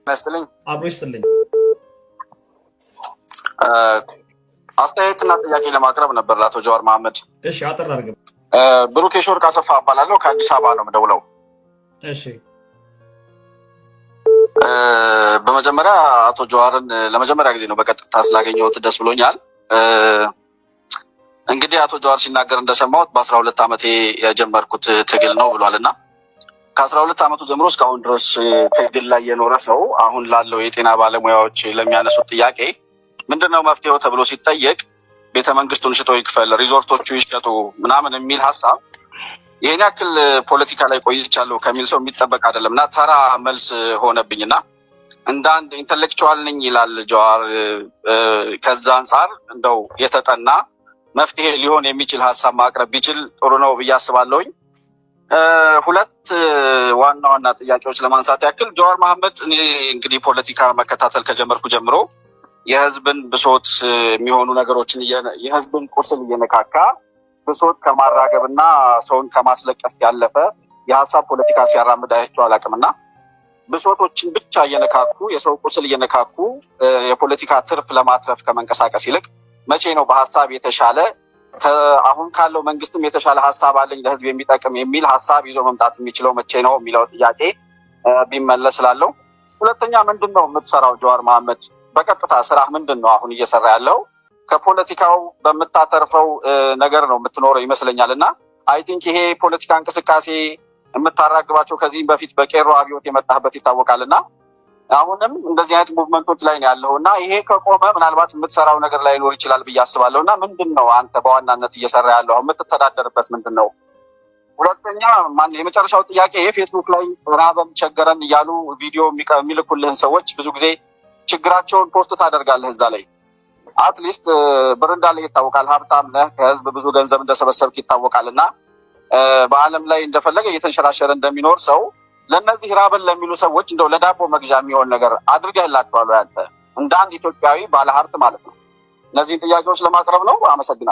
ነስትልኝ አብሮ ይስጥልኝ። አስተያየትና ጥያቄ ለማቅረብ ነበር ለአቶ ጀዋር መሐመድ። እሺ አጥር አድርገው። ብሩክ የሾርቅ አሰፋ እባላለሁ ከአዲስ አበባ ነው የምደውለው። እሺ በመጀመሪያ አቶ ጀዋርን ለመጀመሪያ ጊዜ ነው በቀጥታ ስላገኘሁት ደስ ብሎኛል። እንግዲህ አቶ ጀዋር ሲናገር እንደሰማሁት በ12 ዓመቴ የጀመርኩት ትግል ነው ብሏልና ከ12 ዓመቱ ጀምሮ እስካሁን ድረስ ትግል ላይ የኖረ ሰው አሁን ላለው የጤና ባለሙያዎች ለሚያነሱት ጥያቄ ምንድነው መፍትሄው ተብሎ ሲጠየቅ ቤተ መንግስቱን ሽጦ ይክፈል፣ ሪዞርቶቹ ይሸጡ ምናምን የሚል ሀሳብ ይሄን ያክል ፖለቲካ ላይ ቆይቻለሁ ከሚል ሰው የሚጠበቅ አይደለም እና ተራ መልስ ሆነብኝና እንደ አንድ ኢንተሌክቹዋል ነኝ ይላል ጀዋር። ከዛ አንጻር እንደው የተጠና መፍትሄ ሊሆን የሚችል ሀሳብ ማቅረብ ቢችል ጥሩ ነው ብዬ አስባለሁኝ። ሁለት ዋና ዋና ጥያቄዎች ለማንሳት ያክል ጀዋር መሐመድ እኔ እንግዲህ ፖለቲካ መከታተል ከጀመርኩ ጀምሮ የህዝብን ብሶት የሚሆኑ ነገሮችን የህዝብን ቁስል እየነካካ ብሶት ከማራገብና ሰውን ከማስለቀስ ያለፈ የሀሳብ ፖለቲካ ሲያራምድ አይቼው አላውቅምና ብሶቶችን ብቻ እየነካኩ የሰው ቁስል እየነካኩ የፖለቲካ ትርፍ ለማትረፍ ከመንቀሳቀስ ይልቅ መቼ ነው በሀሳብ የተሻለ አሁን ካለው መንግስትም የተሻለ ሀሳብ አለኝ ለህዝብ የሚጠቅም የሚል ሀሳብ ይዞ መምጣት የሚችለው መቼ ነው የሚለው ጥያቄ ቢመለስ ስላለው። ሁለተኛ ምንድን ነው የምትሰራው ጀዋር መሐመድ? በቀጥታ ስራ ምንድን ነው አሁን እየሰራ ያለው? ከፖለቲካው በምታተርፈው ነገር ነው የምትኖረው ይመስለኛል እና አይ ቲንክ ይሄ ፖለቲካ እንቅስቃሴ የምታራግባቸው ከዚህም በፊት በቄሮ አብዮት የመጣህበት ይታወቃል እና አሁንም እንደዚህ አይነት ሙቭመንቶች ላይ ነው ያለው እና ይሄ ከቆመ ምናልባት የምትሰራው ነገር ላይ ሊኖር ይችላል ብዬ አስባለሁ እና ምንድን ነው አንተ በዋናነት እየሰራ ያለው የምትተዳደርበት ምንድን ነው? ሁለተኛ የመጨረሻው ጥያቄ ፌስቡክ ላይ ራበን ቸገረን እያሉ ቪዲዮ የሚልኩልህን ሰዎች ብዙ ጊዜ ችግራቸውን ፖስት ታደርጋለህ እዛ ላይ አትሊስት ብር እንዳለ ይታወቃል፣ ሀብታም ነህ፣ ከህዝብ ብዙ ገንዘብ እንደሰበሰብክ ይታወቃል እና በአለም ላይ እንደፈለገ እየተንሸራሸረ እንደሚኖር ሰው ለእነዚህ ራበን ለሚሉ ሰዎች እንደው ለዳቦ መግዣ የሚሆን ነገር አድርገህላቸዋል አንተ እንደ አንድ ኢትዮጵያዊ ባለሀብት ማለት ነው? እነዚህን ጥያቄዎች ለማቅረብ ነው። አመሰግናለሁ።